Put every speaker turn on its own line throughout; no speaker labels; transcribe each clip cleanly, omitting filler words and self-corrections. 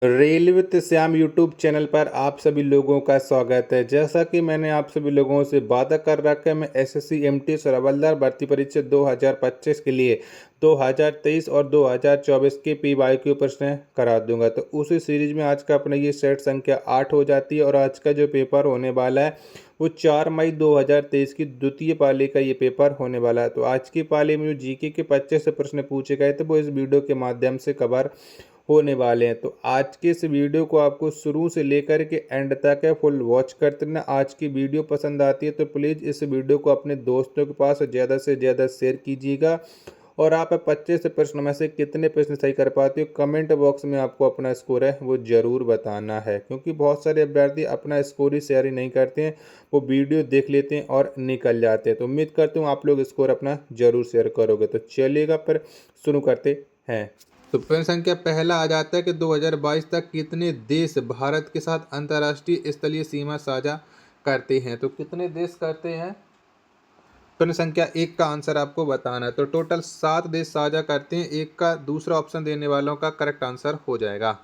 Rail with Shyam YouTube channel पर आप सभी लोगों का स्वागत है। जैसा कि मैंने आप सभी लोगों से वादा कर रखा है, मैं एसएससी एमटी हवलदार भर्ती परीक्षा 2025 के लिए 2023 और 2024 के पीवाईक्यू प्रश्न करा दूंगा। तो उसी सीरीज में आज का अपना ये सेट संख्या 8 हो जाती है और आज का जो पेपर होने वाला है वो 4 मई 2023 की द्वितीय पाली का ये पेपर होने वाला है। तो आज की पाली में जो जीके के 25 प्रश्न पूछे गए थे वो इस वीडियो के माध्यम से कवर होने वाले हैं। तो आज के इस वीडियो को आपको शुरू से लेकर के एंड तक है फुल वॉच करते रहना। आज की वीडियो पसंद आती है तो प्लीज़ इस वीडियो को अपने दोस्तों के पास ज़्यादा से ज़्यादा शेयर कीजिएगा। और आप 25 प्रश्नों में से कितने प्रश्न सही कर पाते हो कमेंट बॉक्स में आपको अपना स्कोर है वो ज़रूर बताना है, क्योंकि बहुत सारे अभ्यर्थी अपना स्कोर ही शेयर ही नहीं करते हैं, वो वीडियो देख लेते हैं और निकल जाते हैं। तो उम्मीद करता हूँ आप लोग स्कोर अपना ज़रूर शेयर करोगे। तो चलिएगा पर शुरू करते हैं। तो प्रश्न संख्या पहला आ जाता है कि 2022 तक कितने देश भारत के साथ अंतर्राष्ट्रीय स्थलीय सीमा साझा करते हैं। तो कितने देश करते हैं, प्रश्न संख्या एक का आंसर आपको बताना है। तो टोटल 7 देश साझा करते हैं। एक का दूसरा ऑप्शन देने वालों का करेक्ट आंसर हो जाएगा।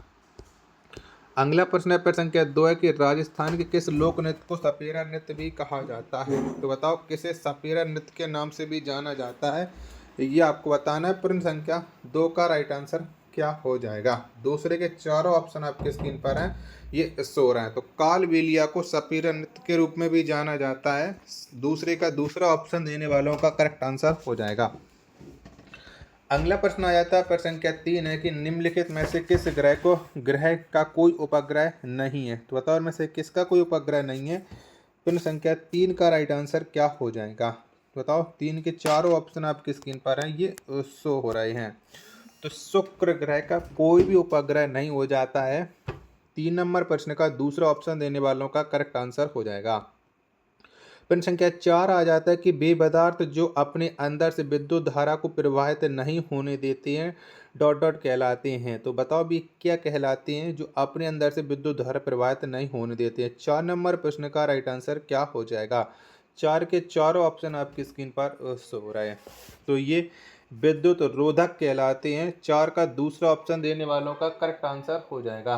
अगला प्रश्न है प्रश्न संख्या 2 है कि राजस्थान के किस लोक नृत्य को सपेरा नृत्य भी कहा जाता है। तो बताओ किसे सपेरा नृत्य के नाम से भी जाना जाता है, ये आपको बताना है। प्रश्न संख्या 2 का राइट आंसर क्या हो जाएगा। दूसरे के चारों ऑप्शन आपके स्क्रीन पर हैं, ये शो रहे हैं। तो कालबेलिया को सपेरा नृत्य के रूप में भी जाना जाता है। दूसरे का दूसरा ऑप्शन देने वालों का करेक्ट आंसर हो जाएगा। अगला प्रश्न आ जाता है प्रश्न संख्या 3 है कि निम्नलिखित में से किस ग्रह का कोई उपग्रह नहीं है। तो बताओ में से किसका कोई उपग्रह नहीं है। प्रश्न संख्या 3 का राइट आंसर क्या हो जाएगा। बताओ 3 के चारों ऑप्शन आपकी स्क्रीन पर हैं, ये शो हो रहे हैं। तो शुक्र ग्रह का कोई भी उपग्रह नहीं हो जाता है। 3 नंबर प्रश्न का दूसरा ऑप्शन देने वालों का करेक्ट आंसर हो जाएगा। प्रश्न संख्या 4 आ जाता है कि वे पदार्थ जो अपने अंदर से विद्युत धारा को प्रवाहित नहीं होने देते हैं डॉट डॉट कहलाते हैं। तो बताओ भी क्या कहलाते हैं जो अपने अंदर से विद्युत धारा प्रवाहित नहीं होने देते हैं। 4 नंबर प्रश्न का राइट आंसर क्या हो जाएगा। 4 के चारों ऑप्शन आपकी स्क्रीन पर शो हो रहे हैं। तो ये विद्युत रोधक कहलाते हैं। 4 का दूसरा ऑप्शन देने वालों का करेक्ट आंसर हो जाएगा।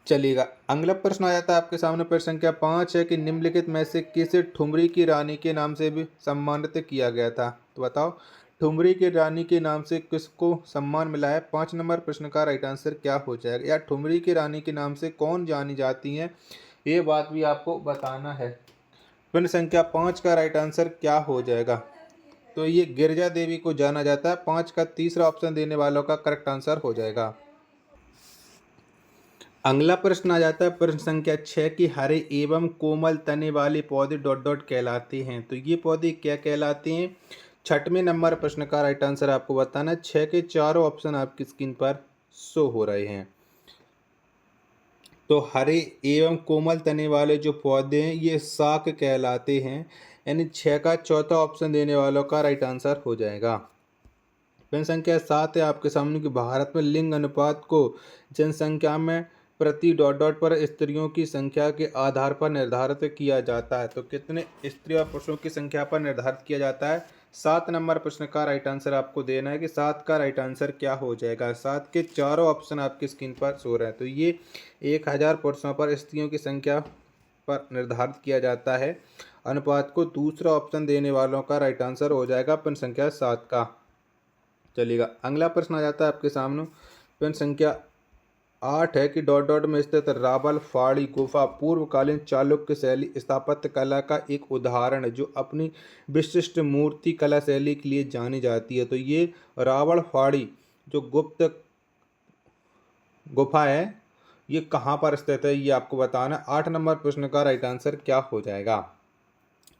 चलिएगा अगला प्रश्न आ जाता है आपके सामने। प्रश्न संख्या 5 है कि निम्नलिखित में से किसे ठुमरी की रानी के नाम से भी सम्मानित किया गया था। तो बताओ ठुमरी की रानी के नाम से किसको सम्मान मिला है। 5 नंबर प्रश्न का राइट आंसर क्या हो जाएगा, या ठुमरी की रानी के नाम से कौन जानी जाती है, ये बात भी आपको बताना है। प्रश्न संख्या 5 का राइट आंसर क्या हो जाएगा। तो ये गिरजा देवी को जाना जाता है। 5 का तीसरा ऑप्शन देने वालों का करेक्ट आंसर हो जाएगा। अगला प्रश्न आ जाता है प्रश्न संख्या 6 की हरे एवं कोमल तने वाले पौधे डॉट डॉट कहलाते हैं। तो ये पौधे क्या कहलाते हैं। 6वें नंबर प्रश्न का राइट आंसर आपको बताना है। 6 के चारों ऑप्शन आपकी स्क्रीन पर शो हो रहे हैं। तो हरे एवं कोमल तने वाले जो पौधे हैं ये शाक कहलाते हैं, यानी 6 का चौथा ऑप्शन देने वालों का राइट आंसर हो जाएगा। प्रश्न संख्या 7 है आपके सामने कि भारत में लिंग अनुपात को जनसंख्या में प्रति डॉट डॉट पर स्त्रियों की संख्या के आधार पर निर्धारित किया जाता है। तो कितने स्त्री और पुरुषों की संख्या पर निर्धारित किया जाता है। 7 नंबर प्रश्न का राइट आंसर आपको देना है कि 7 का राइट आंसर क्या हो जाएगा। 7 के चारों ऑप्शन आपकी स्क्रीन पर शो रहे हैं। तो ये 1000 पुरुषों पर स्त्रियों की संख्या पर निर्धारित किया जाता है अनुपात को। दूसरा ऑप्शन देने वालों का राइट आंसर हो जाएगा प्रश्न संख्या 7 का। चलिएगा अगला प्रश्न आ जाता है आपके सामने। प्रश्न संख्या 8 है कि डॉट डॉट में स्थित रावल फाड़ी गुफा पूर्वकालीन चालुक्य शैली स्थापत्य कला का एक उदाहरण है जो अपनी विशिष्ट मूर्ति कला शैली के लिए जानी जाती है। तो ये रावल फाड़ी जो गुप्त गुफा है ये कहाँ पर स्थित है, ये आपको बताना। 8 नंबर प्रश्न का राइट आंसर क्या हो जाएगा।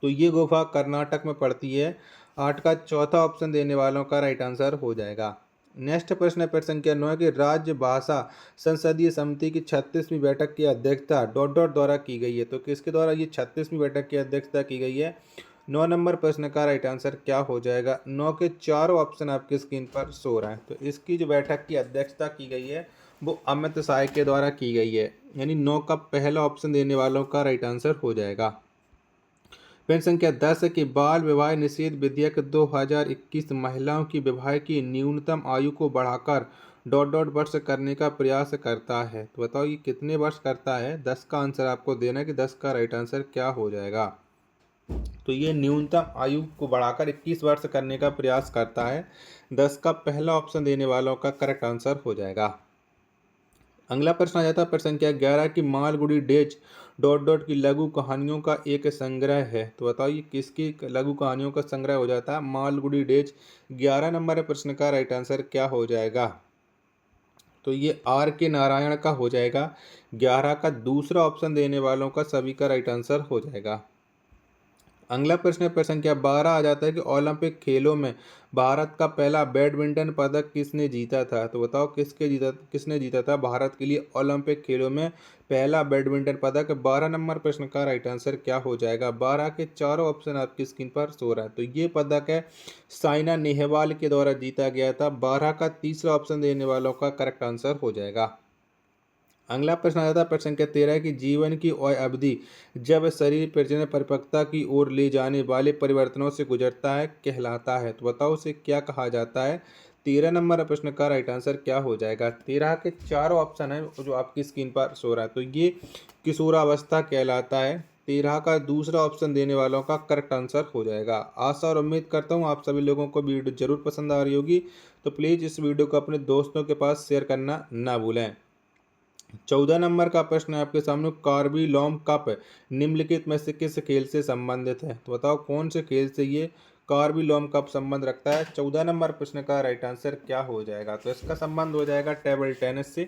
तो ये गुफा कर्नाटक में पड़ती है। 8 का चौथा ऑप्शन देने वालों का राइट आंसर हो जाएगा। नेक्स्ट प्रश्न है प्रश्न संख्या 9 की राज्य भाषा संसदीय समिति की 36वीं बैठक की अध्यक्षता डॉट डॉट द्वारा की गई है। तो किसके द्वारा ये 36वीं बैठक की अध्यक्षता की गई है। 9 नंबर प्रश्न का राइट आंसर क्या हो जाएगा। 9 के चारों ऑप्शन आपकी स्क्रीन पर शो रहे हैं। तो इसकी जो बैठक की अध्यक्षता की गई है वो अमित शाह के द्वारा की गई है, यानी 9 का पहला ऑप्शन देने वालों का राइट आंसर हो जाएगा। प्रश्न संख्या 10 है कि बाल विवाह निषेध विधेयक 2021 महिलाओं की विवाह की न्यूनतम आयु को बढ़ाकर डॉट डॉट वर्ष करने का प्रयास करता है। तो बताओ ये कितने वर्ष करता है? 10 का आंसर आपको देना है कि 10 का राइट आंसर क्या हो जाएगा। तो ये न्यूनतम आयु को बढ़ाकर 21 वर्ष करने का प्रयास करता है। 10 का पहला ऑप्शन देने वालों का करेक्ट आंसर हो जाएगा। अगला प्रश्न आ जाता है प्रश्न संख्या 11 की मालगुडी डेज डॉट डॉट की लघु कहानियों का एक संग्रह है। तो बताइए किसकी लघु कहानियों का संग्रह हो जाता है मालगुडी डेज। 11 नंबर प्रश्न का राइट आंसर क्या हो जाएगा? तो ये आर के नारायण का हो जाएगा। 11 का दूसरा ऑप्शन देने वालों का सभी का राइट आंसर हो जाएगा। अगला प्रश्न प्रश्न संख्या 12 आ जाता है कि ओलंपिक खेलों में भारत का पहला बैडमिंटन पदक किसने जीता था? तो बताओ किसने जीता था भारत के लिए ओलंपिक खेलों में पहला बैडमिंटन पदक? 12 नंबर प्रश्न का राइट आंसर क्या हो जाएगा? 12 के चारों ऑप्शन आपकी स्क्रीन पर शो रहा है। तो ये पदक है साइना नेहवाल के द्वारा जीता गया था। 12 का तीसरा ऑप्शन देने वालों का करेक्ट आंसर हो जाएगा। अगला प्रश्न आ जाता है प्रश्न संख्या 13 की जीवन की अवधि जब शरीर प्रजनन परिपक्वता की ओर ले जाने वाले परिवर्तनों से गुजरता है कहलाता है। तो बताओ उसे क्या कहा जाता है? 13 नंबर प्रश्न का राइट आंसर क्या हो जाएगा? 13 के चारों ऑप्शन है जो आपकी स्क्रीन पर शो रहा है। तो ये किशोरावस्था कहलाता है। 13 का दूसरा ऑप्शन देने वालों का करेक्ट आंसर हो जाएगा। आशा और उम्मीद करता हूँ आप सभी लोगों को वीडियो जरूर पसंद आ रही होगी। तो प्लीज़ इस वीडियो को अपने दोस्तों के पास शेयर करना ना भूलें। 14 नंबर का प्रश्न है आपके सामने कार्बिलॉम कप निम्नलिखित में से किस खेल से संबंधित है? तो बताओ कौन से खेल से ये कार्बिलॉम कप संबंध रखता है? 14 नंबर प्रश्न का राइट आंसर क्या हो जाएगा? तो इसका संबंध हो जाएगा टेबल टेनिस से।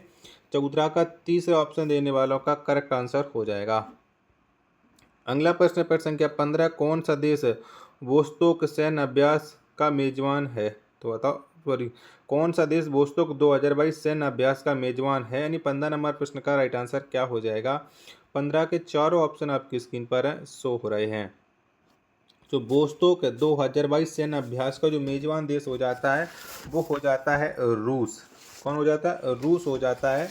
14 का तीसरा ऑप्शन देने वालों का करेक्ट आंसर हो जाएगा। अगला प्रश्न प्रश्न संख्या 15 कौन सा देश वोस्तोक सैन्य अभ्यास का मेजबान है? तो बताओ सॉरी कौन सा देश वोस्तोक 2022 सैन्य अभ्यास का मेजबान है? यानी 15 नंबर प्रश्न का राइट आंसर क्या हो जाएगा? 15 के चारों ऑप्शन आपकी स्क्रीन पर शो हो रहे हैं। जो वोस्तोक 2022 सैन्य अभ्यास का जो मेजबान देश हो जाता है वो हो जाता है रूस। कौन हो जाता है? रूस हो जाता है।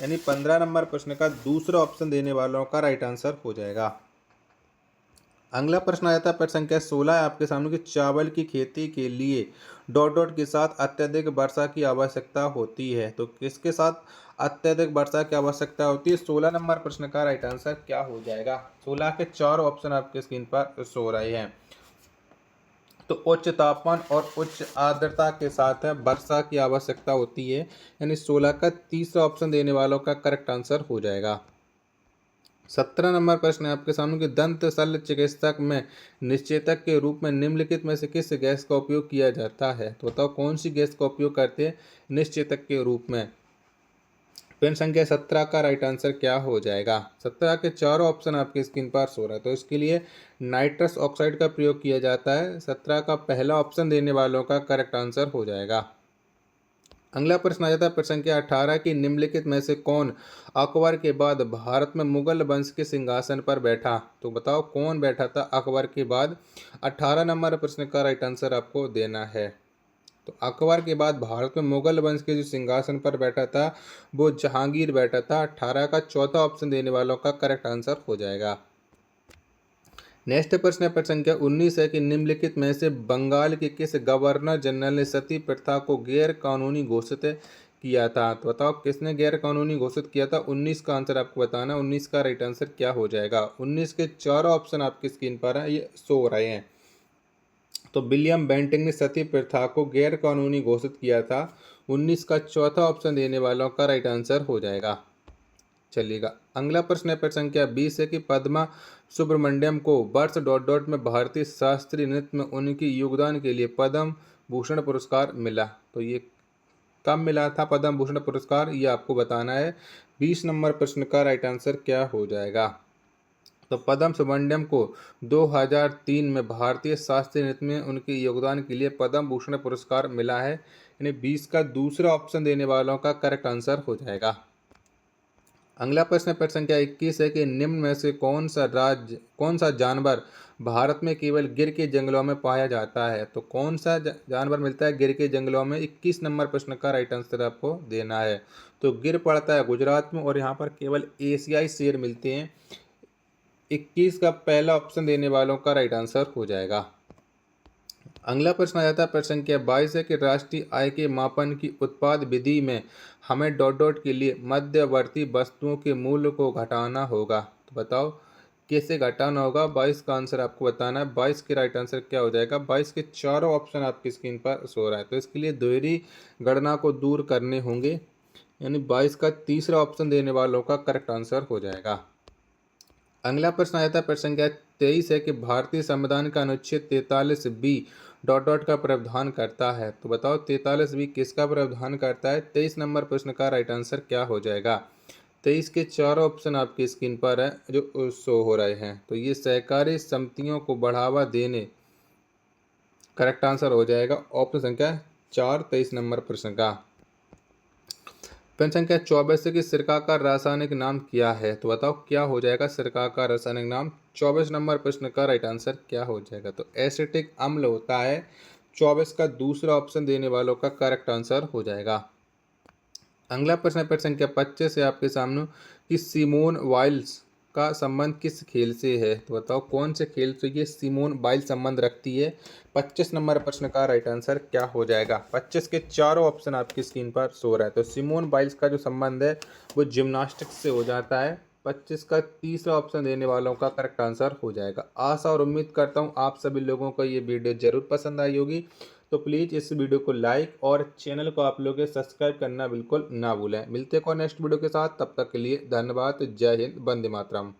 यानी 15 नंबर प्रश्न का दूसरा ऑप्शन देने वालों का राइट आंसर हो जाएगा। अगला प्रश्न आया था प्रश्न संख्या 16 है आपके सामने कि चावल की खेती के लिए डॉट डॉट के साथ अत्यधिक वर्षा की आवश्यकता होती है। तो किसके साथ अत्यधिक वर्षा की आवश्यकता होती है? 16 नंबर प्रश्न का राइट आंसर क्या हो जाएगा? 16 के चार ऑप्शन आपके स्क्रीन पर शो रहे हैं। तो उच्च तापमान और उच्च आर्द्रता के साथ वर्षा की आवश्यकता होती है। यानी 16 का तीसरा ऑप्शन देने वालों का करेक्ट आंसर हो जाएगा। 17 नंबर प्रश्न है आपके सामने कि दंत शल्य चिकित्सक में निश्चेतक के रूप में निम्नलिखित में से किस गैस का उपयोग किया जाता है? तो बताओ कौन सी गैस का उपयोग करते हैं निश्चेतक के रूप में? प्रश्न संख्या 17 का राइट आंसर क्या हो जाएगा? 17 के चारों ऑप्शन आपकी स्क्रीन पर शो रहा है। तो इसके लिए नाइट्रस ऑक्साइड का प्रयोग किया जाता है। 17 का पहला ऑप्शन देने वालों का करेक्ट आंसर हो जाएगा। अगला प्रश्न आ जाता है प्रश्न संख्या 18 की निम्नलिखित में से कौन अकबर के बाद भारत में मुगल वंश के सिंहासन पर बैठा? तो बताओ कौन बैठा था अकबर के बाद? 18 नंबर प्रश्न का राइट आंसर आपको देना है। तो अकबर के बाद भारत में मुगल वंश के जो सिंहासन पर बैठा था वो जहांगीर बैठा था। 18 का चौथा ऑप्शन देने वालों का करेक्ट आंसर हो जाएगा। नेक्स्ट प्रश्न है प्रश्न संख्या 19 है कि निम्नलिखित में से बंगाल के किस गवर्नर जनरल ने सती प्रथा को गैर कानूनी घोषित किया था? तो बताओ किसने गैर कानूनी घोषित किया था? 19 का आंसर आपको बताना। 19 का राइट आंसर क्या हो जाएगा? 19 के चारों ऑप्शन आपकी स्क्रीन पर है ये शो हो रहे हैं। तो विलियम बेंटिंग ने सती प्रथा को गैर कानूनी घोषित किया था। 19 का चौथा ऑप्शन देने वालों का राइट आंसर हो जाएगा। चलिएगा अगला प्रश्न है प्रश्न संख्या 20 है कि पद्मा सुब्रमण्यम को वर्ष डॉट डॉट में भारतीय शास्त्रीय नृत्य में उनके योगदान के लिए पद्म भूषण पुरस्कार मिला। तो ये कब मिला था पद्म भूषण पुरस्कार? ये आपको बताना है। 20 नंबर प्रश्न का राइट आंसर क्या हो जाएगा? तो पद्म सुब्रमण्यम को 2003 में भारतीय शास्त्रीय नृत्य में उनके योगदान के लिए पद्म भूषण पुरस्कार मिला है। यानी 20 का दूसरा ऑप्शन देने वालों का करेक्ट आंसर हो जाएगा। अगला प्रश्न प्रश्न संख्या 21 है कि निम्न में से कौन सा जानवर भारत में केवल गिर के जंगलों में पाया जाता है? तो कौन सा जानवर मिलता है गिर के जंगलों में? 21 नंबर प्रश्न का राइट आंसर आपको देना है। तो गिर पड़ता है गुजरात में और यहाँ पर केवल एशियाई शेर मिलते हैं। 21 का पहला ऑप्शन देने वालों का राइट आंसर हो जाएगा। अगला प्रश्न आ जाता है प्रश्न संख्या 22 है कि राष्ट्रीय आय के मापन की उत्पाद विधि में हमें डॉट डॉट के लिए मध्यवर्ती वस्तुओं के मूल्य को घटाना होगा। तो बताओ कैसे घटाना होगा। 22 का आंसर आपको बताना है। 22 के राइट आंसर क्या हो जाएगा। 22 के चारों ऑप्शन आपकी स्क्रीन पर शो रहा है, तो इसके लिए दोहरी गणना को दूर करने होंगे, यानी 22 का तीसरा ऑप्शन देने वालों का करेक्ट आंसर हो जाएगा। अगला प्रश्न आया था प्रश्न संख्या 23 है कि भारतीय संविधान का अनुच्छेद 43 बी डॉट डॉट का प्रावधान करता है। तो बताओ 43 बी किसका प्रावधान करता है। 23 नंबर प्रश्न का राइट आंसर क्या हो जाएगा। 23 के चार ऑप्शन आपकी स्क्रीन पर है जो शो हो रहे हैं, तो ये सहकारी समितियों को बढ़ावा देने करेक्ट आंसर हो जाएगा ऑप्शन संख्या 4 23 नंबर प्रश्न का। प्रश्न संख्या 24 है कि सिरका का रासायनिक नाम क्या है। तो बताओ क्या हो जाएगा सिरका का रासायनिक नाम। 24 नंबर प्रश्न का राइट आंसर क्या हो जाएगा। तो एसिटिक अम्ल होता है। 24 का दूसरा ऑप्शन देने वालों का करेक्ट आंसर हो जाएगा। अगला प्रश्न है प्रश्न संख्या 25 है आपके सामने कि सिमोन वाइल्स का संबंध किस खेल से है। तो बताओ कौन से खेल से ये सिमोन बाइल संबंध रखती है। 25 नंबर प्रश्न का राइट आंसर क्या हो जाएगा। 25 के चारों ऑप्शन आपकी स्क्रीन पर शो रहा है, तो सिमोन बाइल्स का जो संबंध है वो जिम्नास्टिक्स से हो जाता है। 25 का तीसरा ऑप्शन देने वालों का करेक्ट आंसर हो जाएगा। आशा और उम्मीद करता हूँ आप सभी लोगों को ये वीडियो जरूर पसंद आई होगी, तो प्लीज़ इस वीडियो को लाइक और चैनल को आप लोग सब्सक्राइब करना बिल्कुल ना भूलें। मिलते हैं नेक्स्ट वीडियो के साथ, तब तक के लिए धन्यवाद। जय हिंद, वंदे मातरम।